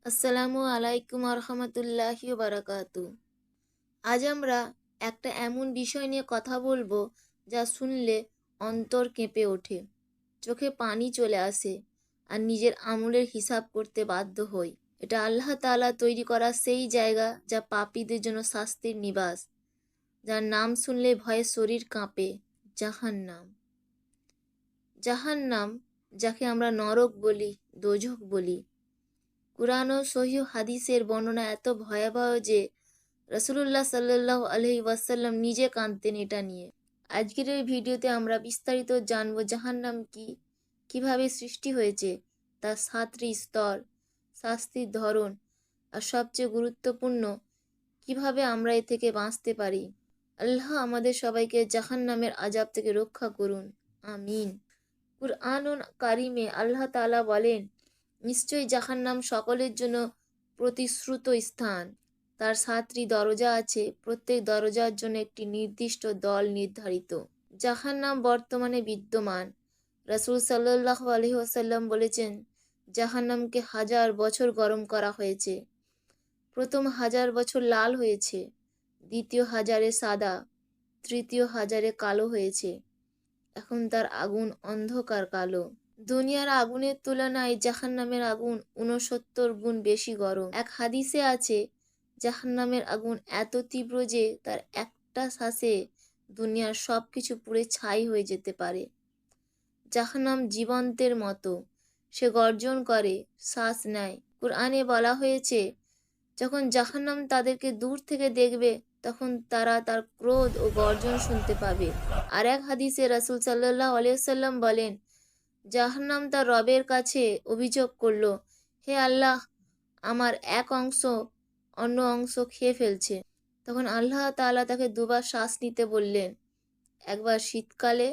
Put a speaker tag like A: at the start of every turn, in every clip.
A: আসসালামু আলাইকুম রহমতুল্লাহি বারাকাতু। আজ আমরা একটা এমন বিষয় নিয়ে কথা বলবো যা শুনলে অন্তর কেঁপে ওঠে, চোখে পানি চলে আসে আর নিজের আমলের হিসাব করতে বাধ্য হই। এটা আল্লাহ তাআলা তৈরি করা সেই জায়গা যা পাপীদের জন্য শাস্তির নিবাস, যার নাম শুনলে ভয়ে শরীর কাঁপে। জাহান্নাম। জাহান্নাম, যাকে আমরা নরক বলি, দোজখ বলি। কুরআন ও সহিহ হাদিসের বর্ণনা এত ভয়াবহ যে রাসূলুল্লাহ সাল্লাল্লাহু আলাইহি ওয়াসাল্লাম নিজে কাঁদতেন এটা নিয়ে। আজকের এই ভিডিওতে আমরা বিস্তারিত জানব জাহান্নাম কি, কিভাবে সৃষ্টি হয়েছে, তার 7টি স্তর, শাস্তির ধরন আর সবচেয়ে গুরুত্বপূর্ণ কিভাবে আমরা এ থেকে বাঁচতে পারি। আল্লাহ আমাদের সবাইকে জাহান্নামের আযাব থেকে রক্ষা করুন, আমিন। কুরআনুল কারিমে আল্লাহ তাআলা বলেন, নিশ্চয়ই জাহান্নাম সকলের জন্য প্রতিশ্রুত স্থান। তার 7টি দরজা আছে, প্রত্যেক দরজার জন্য একটি নির্দিষ্ট দল নির্ধারিত। জাহান্নাম বর্তমানে বিদ্যমান। রাসূল সাল্লাল্লাহু আলাইহি ওয়াসাল্লাম বলেছেন, জাহান্নামকে 1000 বছর গরম করা হয়েছে। প্রথম 1000 বছর লাল হয়েছে, দ্বিতীয় 1000-এ সাদা, তৃতীয় 1000-এ কালো হয়েছে। এখন তার আগুন অন্ধকার কালো। দুনিয়ার আগুনের তুলনায় জাহান্নামের আগুন 69 গুণ বেশি গরম। এক হাদিসে আছে, জাহান্নামের আগুন এত তীব্র যে তার একটা শ্বাসে দুনিয়ার সবকিছু পুড়ে ছাই হয়ে যেতে পারে। জাহান্নাম জীবন্তের মতো, সে গর্জন করে, শ্বাস নেয়। কুরআনে বলা হয়েছে, যখন জাহান্নাম তাদেরকে দূর থেকে দেখবে তখন তারা তার ক্রোধ ও গর্জন শুনতে পাবে। আর এক হাদিসে রাসূল সাল্লাল্লাহু আলাইহি ওয়াসাল্লাম বলেন, জাহান্নাম তার রবের কাছে অভিযোগ করল, হে আল্লাহ, আমার এক অংশ অন্য অংশ খেয়ে ফেলছে। তখন আল্লাহ তাআলা তাকে দুবার শ্বাস নিতে বললেন, একবার শীতকালে,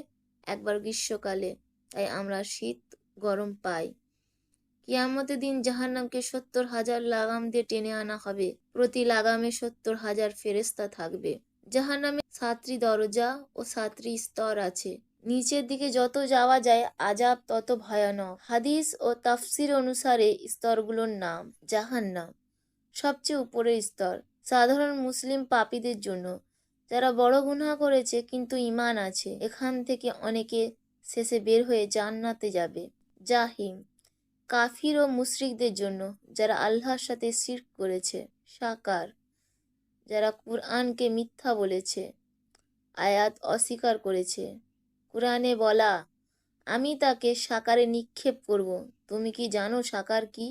A: একবার গ্রীষ্মকালে, তাই আমরা শীত গরম পাই। কিয়ামতের দিন জাহান্নামকে 70,000 লাগাম দিয়ে টেনে আনা হবে। প্রতি লাগামে 70,000 ফেরেশতা থাকবে। জাহান্নামে 7টি দরজা ও 7টি স্তর আছে। নিচের দিকে যত যাওয়া যায় আযাব তত ভয়ানক। হাদিস ও তাফসির অনুসারে স্তরগুলোর নাম: জাহান্নাম, সবচেয়ে উপরের স্তর, সাধারণ মুসলিম পাপীদের জন্য, যারা বড় গুনাহ করেছে কিন্তু ঈমান আছে। এখান থেকে অনেকে শেষে বের হয়ে জান্নাতে যাবে। জাহিম, কাফির ও মুশরিকদের জন্য, যারা আল্লাহর সাথে শিরক করেছে। সাকার, যারা কুরআনকে মিথ্যা বলেছে, আয়াত অস্বীকার করেছে। কুরআনে বলা, আমি তাকে সাকারে নিক্ষেপ করব। তুমি কি জানো সাকার কি?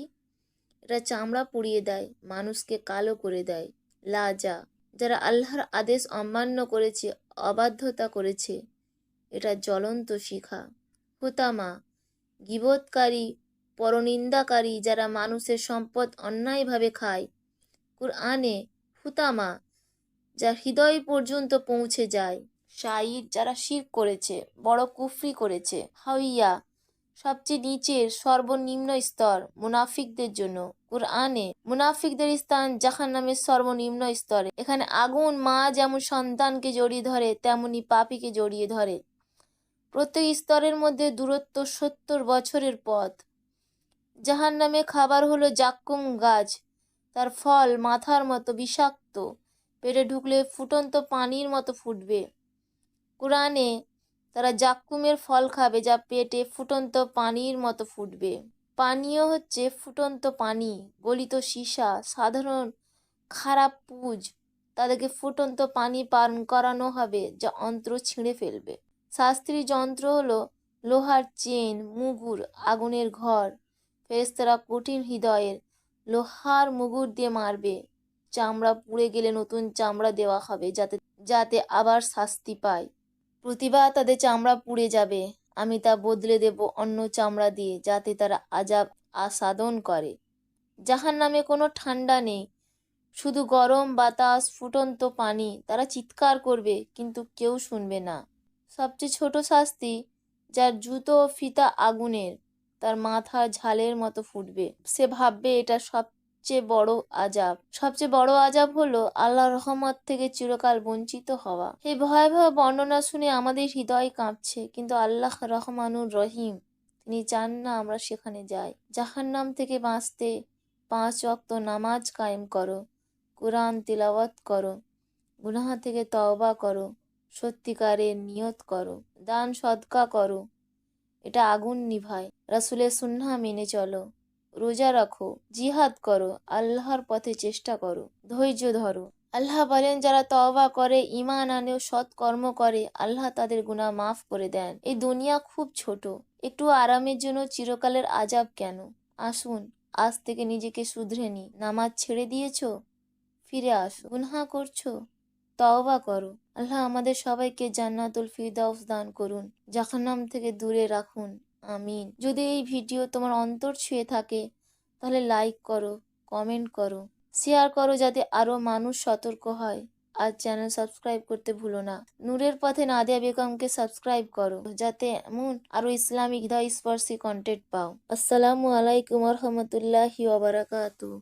A: এটা চামড়া পুড়িয়ে দেয়, মানুষকে কালো করে দেয়। লাজা, যারা আল্লাহর আদেশ অমান্য করেছে, অবাধ্যতা করেছে, এটা জ্বলন্ত শিখা। হুতামা, গীবতকারী, পরনিন্দাকারী, যারা মানুষের সম্পদ অন্যায়ভাবে খায়। কুরআনে হুতামা, যা হৃদয় পর্যন্ত পৌঁছে যায়। শাইর, যারা শিরক করেছে, বড় কুফরি করেছে। হাওইয়া, সবচেয়ে নিচের সর্বনিম্ন স্তর, মুনাফিকদের জন্য। কুরআনে মুনাফিকদের স্থান জাহান্নামের সর্বনিম্ন স্তরে। এখানে আগুন মা যেমন সন্তানকে জড়িয়ে ধরে, তেমনি পাপীকে জড়িয়ে ধরে। প্রত্যেক স্তরের মধ্যে দূরত্ব 70 বছরের পথ। জাহান্নামে খাবার হলো জাক্কুম গাছ, তার ফল মাথার মতো বিষাক্ত, পেটে ঢুকলে ফুটন্ত পানির মতো ফুটবে। কুরআনে তারা জাক্কুমের ফল খাবে, যা পেটে ফুটন্ত পানির মতো ফুটবে। পানীয় হচ্ছে ফুটন্ত পানি, গলিত সীসা, সাধারণ খারাপ পুঁজ, তাদেরকে ফুটন্ত পানি পান করানো হবে যা অন্ত্র ছিঁড়ে ফেলবে। শাস্ত্রীয় যন্ত্র হলো লোহার চেন, মুগুর, আগুনের ঘর। ফেরেশতারা কঠিন হৃদয়ের লোহার মুগুর দিয়ে মারবে। চামড়া পুড়ে গেলে নতুন চামড়া দেওয়া হবে যাতে যাতে আবার শাস্তি পায়। প্রতিবার তাদের চামড়া পুড়ে যাবে, আমি তা বদলে দেব অন্য চামড়া দিয়ে, যাতে তারা আযাব আস্বাদন করে। জাহান্নামে কোনো ঠান্ডা নেই, শুধু গরম বাতাস, ফুটন্ত পানি। তারা চিৎকার করবে কিন্তু কেউ শুনবে না। সবচেয়ে ছোট শাস্তি, যার জুতো ও ফিতা আগুনের, তার মাথা ঝালের মতো ফুটবে। সে ভাববে এটা সবচেয়ে বড় আযাব। সবচেয়ে বড় আযাব হলো আল্লাহর রহমত থেকে চিরকাল বঞ্চিত হওয়া। এই ভয়াবহ বর্ণনা শুনে আমাদের হৃদয় কাঁপছে, কিন্তু আল্লাহ রহমানুর রহিম, তিনি চান না আমরা সেখানে যাই। জাহান্নাম থেকে বাঁচতে 5 ওয়াক্ত নামাজ কায়েম করো, কোরআন তিলাওয়াত করো, গুনাহ থেকে তওবা করো, সত্যিকারের নিয়ত করো, দান সদকা করো, এটা আগুন নিভায়। রাসূলের সুন্নাহ মেনে চলো, রোজা রাখো, জিহাদ করো, আল্লাহর পথে চেষ্টা করো, ধৈর্য ধরো। আল্লাহ বলেন, যারা তওবা করে, ঈমান আনে ও সৎ কর্ম করে, আল্লাহ তাদের গুনাহ মাফ করে দেন। এই দুনিয়া খুব ছোট, একটু আরামের জন্য চিরকালের আযাব কেন? আসুন আজ থেকে নিজেকে শুধরে নি। নামাজ ছেড়ে দিয়েছো, ফিরে আসো। গুনাহ করছো, তওবা করো। আল্লাহ আমাদের সবাইকে জান্নাতুল ফিরদাউস দান করুন, জাহান্নাম থেকে দূরে রাখুন। আমিন। যদি এই ভিডিও তোমার অন্তর ছুঁয়ে থাকে তাহলে লাইক করো, কমেন্ট করো, শেয়ার করো যাতে আরো মানুষ সতর্ক হয়। আর চ্যানেল সাবস্ক্রাইব করতে ভুলো না। নূরের পথে নাদিয়া বেগমকে সাবস্ক্রাইব করো যাতে এমন আরো ইসলামিক হৃদয় স্পর্শী কন্টেন্ট পাও। আসসালামু আলাইকুম ওয়া রাহমাতুল্লাহি ওয়া বারাকাতুহু।